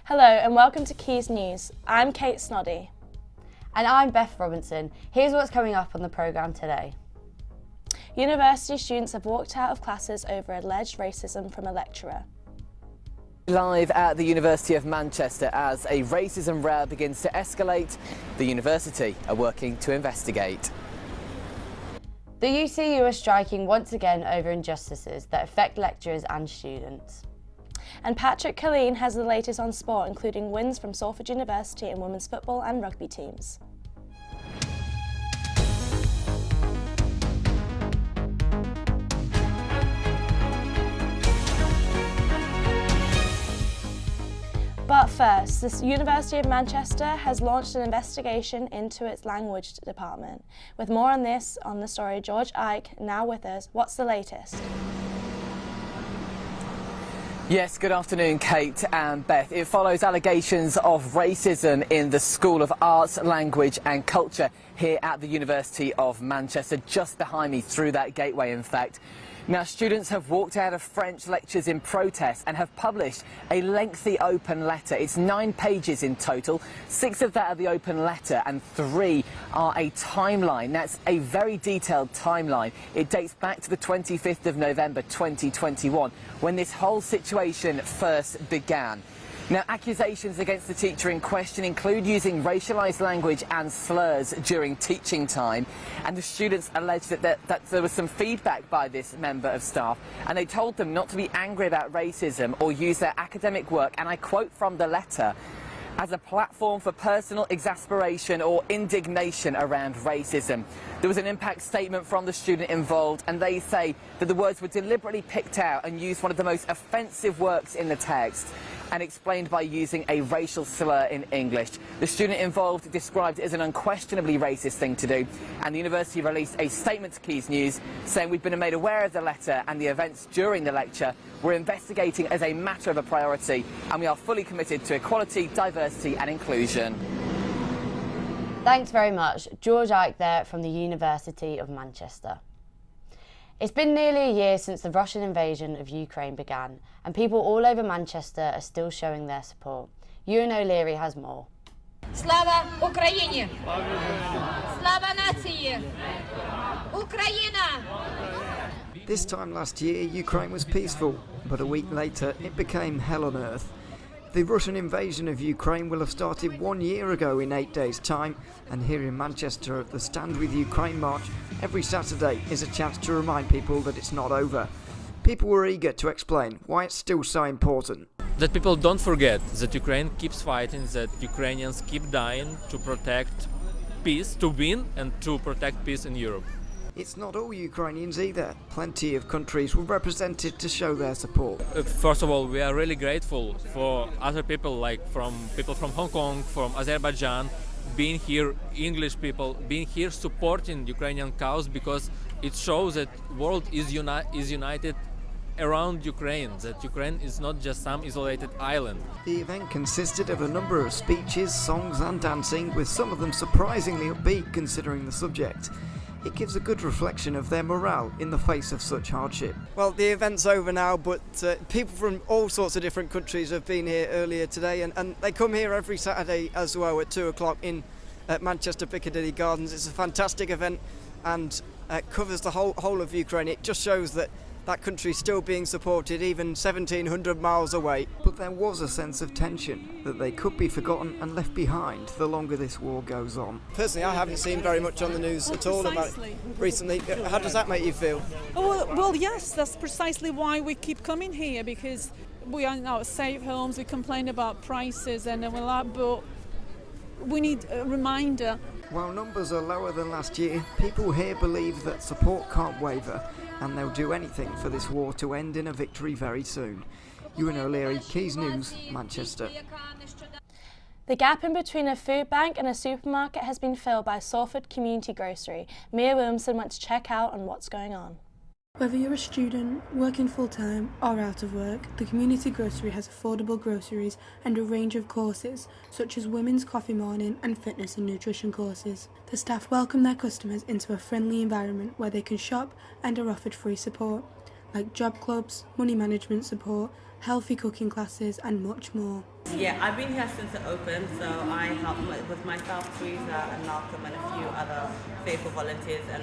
Hello and welcome to Quays News. I'm Kate Snoddy. And I'm Beth Robinson. Here's what's coming up on the programme today. University students have walked out of classes over alleged racism from a lecturer. Live at the University of Manchester as a racism row begins to escalate, the university are working to investigate. The UCU are striking once again over injustices that affect lecturers and students. And Patrick Colleen has the latest on sport, including wins from Salford University in women's football and rugby teams. But first, the University of Manchester has launched an investigation into its language department. With more on this on the story, George Ike, now with us. What's the latest? Yes, good afternoon, Kate and Beth. It follows allegations of racism in the School of Arts, Language and Culture here at the University of Manchester, just behind me, through that gateway, in fact. Now, students have walked out of French lectures in protest and have published a lengthy open letter. It's 9 pages in total. 6 of that are the open letter and 3 are a timeline. That's a very detailed timeline. It dates back to the 25th of November 2021, when this whole situation first began. Now, accusations against the teacher in question include using racialised language and slurs during teaching time, and the students alleged that there was some feedback by this member of staff, and they told them not to be angry about racism or use their academic work, and I quote from the letter, as a platform for personal exasperation or indignation around racism. There was an impact statement from the student involved, and they say that the words were deliberately picked out and used one of the most offensive works in the text and explained by using a racial slur in English. The student involved described it as an unquestionably racist thing to do, and the university released a statement to Quays News saying, "We've been made aware of the letter and the events during the lecture. We're investigating as a matter of a priority, and we are fully committed to equality, diversity and inclusion." Thanks very much. George Ike there from the University of Manchester. It's been nearly a year since the Russian invasion of Ukraine began, and people all over Manchester are still showing their support. Ewan O'Leary has more. Slava Ukraini! Slava Nacii! Ukraina! This time last year, Ukraine was peaceful, but a week later, it became hell on earth. The Russian invasion of Ukraine will have started 1 year ago in 8 days' time, and here in Manchester at the Stand With Ukraine March, every Saturday is a chance to remind people that it's not over. People were eager to explain why it's still so important. That people don't forget that Ukraine keeps fighting, that Ukrainians keep dying to protect peace, to win and to protect peace in Europe. It's not all Ukrainians either. Plenty of countries were represented to show their support. First of all, we are really grateful for other people, like from people from Hong Kong, from Azerbaijan, being here, English people, being here supporting Ukrainian cause, because it shows that world is united around Ukraine, that Ukraine is not just some isolated island. The event consisted of a number of speeches, songs and dancing, with some of them surprisingly upbeat considering the subject. It gives a good reflection of their morale in the face of such hardship. Well, the event's over now, but people from all sorts of different countries have been here earlier today, and they come here every Saturday as well at 2 o'clock in Manchester Piccadilly Gardens. It's a fantastic event and covers the whole of Ukraine. It just shows that that country is still being supported even 1,700 miles away. But there was a sense of tension, that they could be forgotten and left behind the longer this war goes on. Personally, I haven't seen very much on the news at all about it recently. How does that make you feel? Well, yes, that's precisely why we keep coming here, because we are now safe homes. We complain about prices and all that, but we need a reminder. While numbers are lower than last year, people here believe that support can't waver, and they'll do anything for this war to end in a victory very soon. Ewan O'Leary, Quays News, Manchester. The gap in between a food bank and a supermarket has been filled by Salford Community Grocery. Mia Williamson went to check out on what's going on. Whether you're a student, working full-time or out of work, the Community Grocery has affordable groceries and a range of courses, such as women's coffee morning and fitness and nutrition courses. The staff welcome their customers into a friendly environment where they can shop and are offered free support, like job clubs, money management support, healthy cooking classes and much more. Yeah, I've been here since it opened, so I help with myself, Teresa and Malcolm and a few other faithful volunteers, and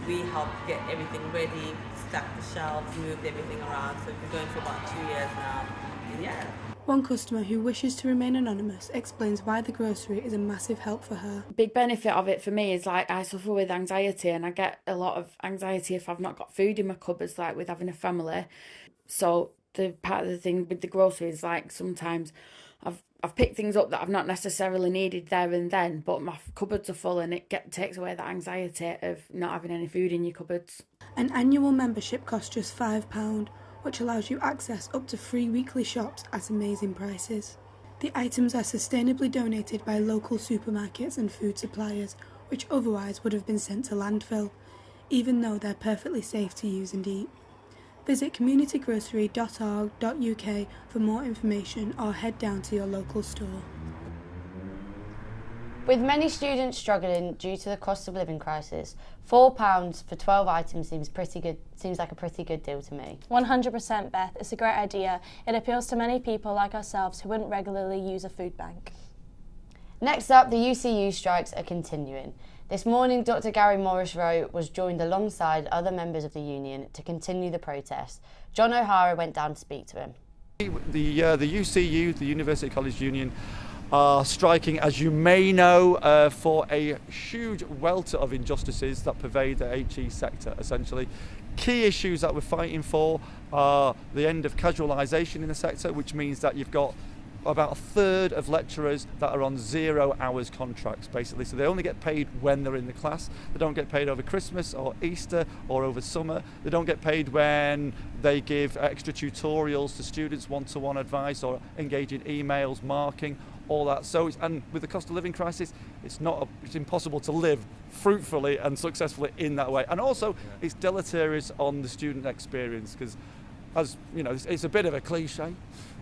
we help get everything ready, stack the shelves, moved everything around, so we've been going for about 2 years now, and yeah. One customer who wishes to remain anonymous explains why the grocery is a massive help for her. Big benefit of it for me is like I suffer with anxiety, and I get a lot of anxiety if I've not got food in my cupboards, like with having a family. So the part of the thing with the grocery is like sometimes I've picked things up that I've not necessarily needed there and then, but my cupboards are full, and it takes away that anxiety of not having any food in your cupboards. An annual membership costs just £5, which allows you access up to 3 weekly shops at amazing prices. The items are sustainably donated by local supermarkets and food suppliers, which otherwise would have been sent to landfill, even though they're perfectly safe to use and eat. Visit communitygrocery.org.uk for more information, or head down to your local store. With many students struggling due to the cost of living crisis, £4 for 12 items seems like a pretty good deal to me. 100% Beth, it's a great idea. It appeals to many people like ourselves who wouldn't regularly use a food bank. Next up, the UCU strikes are continuing. This morning, Dr. Gary Morris-Rowe was joined alongside other members of the union to continue the protest. John O'Hara went down to speak to him. The UCU, the University College Union, are striking, as you may know, for a huge welter of injustices that pervade the HE sector, essentially. Key issues that we're fighting for are the end of casualisation in the sector, which means that you've got about a third of lecturers that are on 0 hours contracts, basically. So they only get paid when they're in the class. They don't get paid over Christmas or Easter or over summer. They don't get paid when they give extra tutorials to students, one-to-one advice, or engage in emails, marking, all that. So, and with the cost of living crisis, it's impossible to live fruitfully and successfully in that way. And also, it's deleterious on the student experience, because, as you know, it's a bit of a cliche,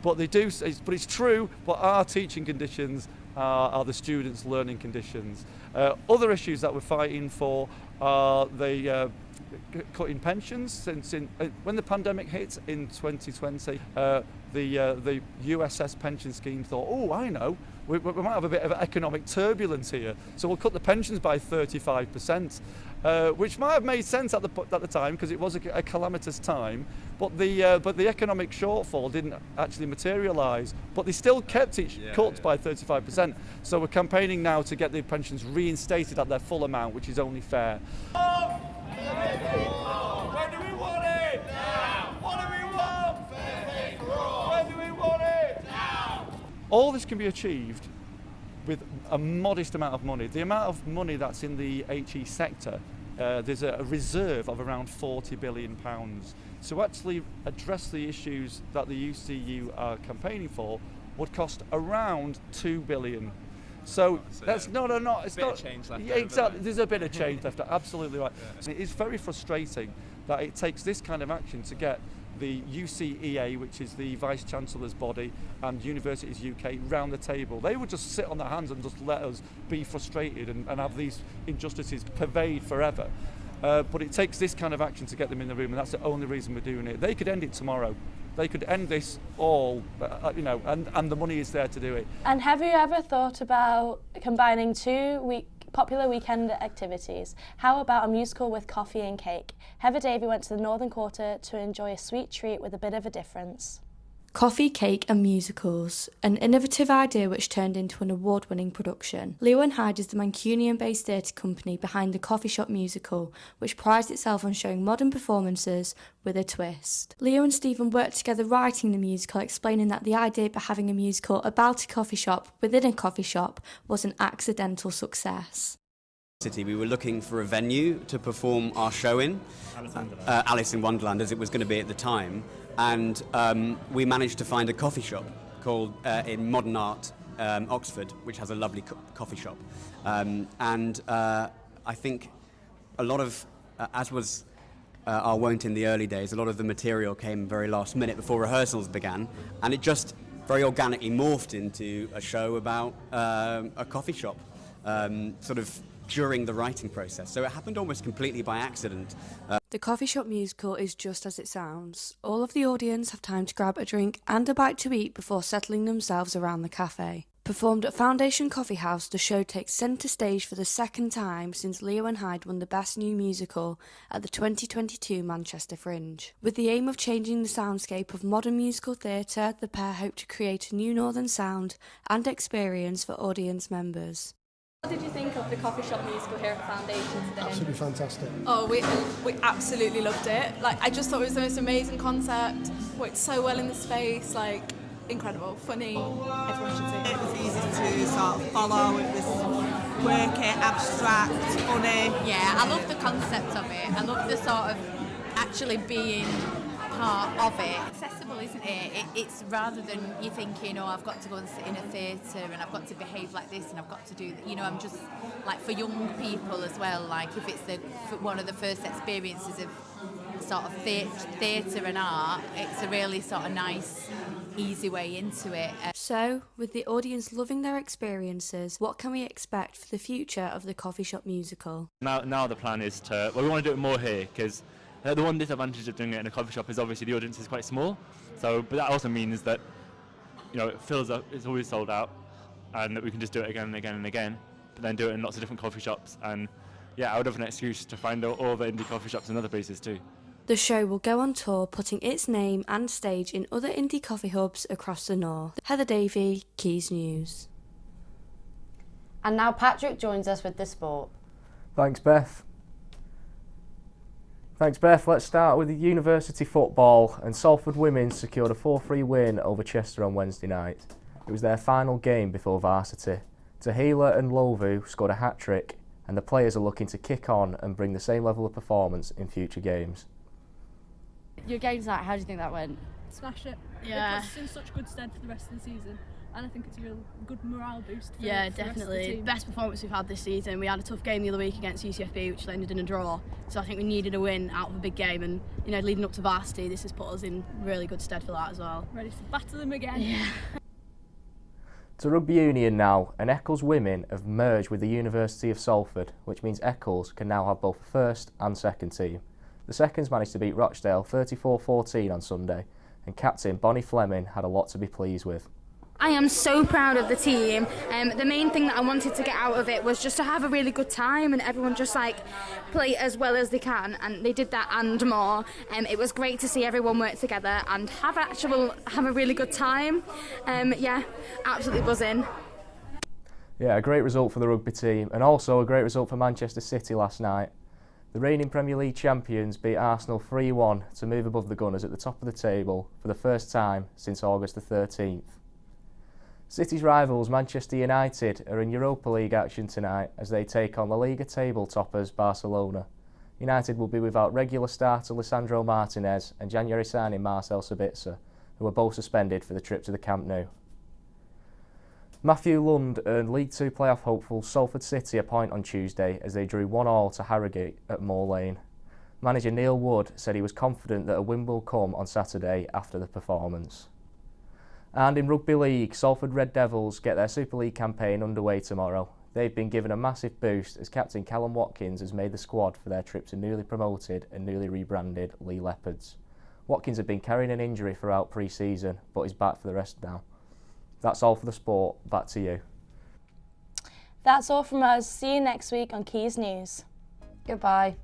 but but it's true. But our teaching conditions are the students' learning conditions. Other issues that we're fighting for are the cutting pensions. Since when the pandemic hit in 2020, the USS pension scheme thought, oh, I know, we might have a bit of economic turbulence here, so we'll cut the pensions by 35%. Which might have made sense at the time, because it was a calamitous time, but the economic shortfall didn't actually materialise. But they still kept it cut by 35%. So we're campaigning now to get the pensions reinstated at their full amount, which is only fair. When do we want it? Now. What do we want? When do we want it? Now. All this can be achieved with a modest amount of money. The amount of money that's in the HE sector, there's a reserve of around £40 billion. To actually address the issues that the UCU are campaigning for would cost around £2 billion. So that's not it's not change left. Yeah, exactly. There's a bit of change left. Absolutely right. Yeah. It is very frustrating that it takes this kind of action to get the UCEA, which is the Vice Chancellor's body, and Universities UK round the table. They would just sit on their hands and just let us be frustrated and have these injustices pervade forever. But it takes this kind of action to get them in the room, and that's the only reason we're doing it. They could end it tomorrow. They could end this all, and the money is there to do it. And have you ever thought about combining two popular weekend activities? How about a musical with coffee and cake? Heather Davey went to the Northern Quarter to enjoy a sweet treat with a bit of a difference. Coffee, cake and musicals, an innovative idea which turned into an award-winning production. Leo and Hyde is the Mancunian-based theatre company behind the Coffee Shop musical, which prides itself on showing modern performances with a twist. Leo and Stephen worked together writing the musical, explaining that the idea for having a musical about a coffee shop within a coffee shop was an accidental success. We were looking for a venue to perform our show in, Alice in Wonderland as it was going to be at the time, and we managed to find a coffee shop called in Modern Art Oxford, which has a lovely coffee shop, and I think a lot of, as was our wont in the early days, a lot of the material came very last minute before rehearsals began, and it just very organically morphed into a show about a coffee shop. Sort of during the writing process. So it happened almost completely by accident. The coffee shop musical is just as it sounds. All of the audience have time to grab a drink and a bite to eat before settling themselves around the cafe. Performed at Foundation Coffee House, the show takes centre stage for the second time since Leo and Hyde won the Best New Musical at the 2022 Manchester Fringe. With the aim of changing the soundscape of modern musical theatre, the pair hope to create a new northern sound and experience for audience members. What did you think of the coffee shop musical here at Foundation today? Absolutely fantastic. Oh, we absolutely loved it. Like, I just thought it was the most amazing concept. Worked so well in the space, like, incredible, funny. Everyone should see it. It was easy to sort of follow. It was quirky, abstract, funny. Yeah, I love the concept of it. I love the sort of actually being part of it. Accessible, isn't it? It's rather than you thinking, oh, I've got to go and sit in a theatre and I've got to behave like this and I've got to do, you know, I'm just like for young people as well, like if it's one of the first experiences of sort of theatre and art, it's a really sort of nice, easy way into it. So, with the audience loving their experiences, what can we expect for the future of the coffee shop musical? Now the plan is to, well, we want to do it more here because the one disadvantage of doing it in a coffee shop is obviously the audience is quite small. So, but that also means that, you know, it fills up, it's always sold out, and that we can just do it again and again and again, but then do it in lots of different coffee shops. And yeah, I would have an excuse to find all the indie coffee shops in other places too. The show will go on tour, putting its name and stage in other indie coffee hubs across the north. Heather Davey, Quays News. And now Patrick joins us with the sport. Thanks, Beth. Let's start with the university football, and Salford women secured a 4-3 win over Chester on Wednesday night. It was their final game before varsity. Tahila and Lovu scored a hat-trick, and the players are looking to kick on and bring the same level of performance in future games. Your game's night, how do you think that went? Smash it. Yeah. It puts us in such good stead for the rest of the season, and I think it's a real good morale boost for, Yeah, for the rest of the definitely. team. Best performance we've had this season. We had a tough game the other week against UCFB, which ended in a draw. So I think we needed a win out of a big game, and you know, leading up to varsity, this has put us in really good stead for that as well. Ready to battle them again. Yeah. To rugby union now, and Eccles women have merged with the University of Salford, which means Eccles can now have both a first and second team. The seconds managed to beat Rochdale 34-14 on Sunday, and captain Bonnie Fleming had a lot to be pleased with. I am so proud of the team. The main thing that I wanted to get out of it was just to have a really good time and everyone just like play as well as they can, and they did that and more. It was great to see everyone work together and have a really good time. Yeah, absolutely buzzing. Yeah, a great result for the rugby team, and also a great result for Manchester City last night. The reigning Premier League champions beat Arsenal 3-1 to move above the Gunners at the top of the table for the first time since August the 13th. City's rivals Manchester United are in Europa League action tonight as they take on La Liga table toppers Barcelona. United will be without regular starter Lisandro Martinez and January signing Marcel Sabitzer, who were both suspended for the trip to the Camp Nou. Matthew Lund earned League Two playoff hopeful Salford City a point on Tuesday as they drew 1-1 to Harrogate at Moor Lane. Manager Neil Wood said he was confident that a win will come on Saturday after the performance. And in Rugby League, Salford Red Devils get their Super League campaign underway tomorrow. They've been given a massive boost as captain Callum Watkins has made the squad for their trip to newly promoted and newly rebranded Lee Leopards. Watkins had been carrying an injury throughout pre-season, but is back for the rest now. That's all for the sport. Back to you. That's all from us. See you next week on Quays News. Goodbye.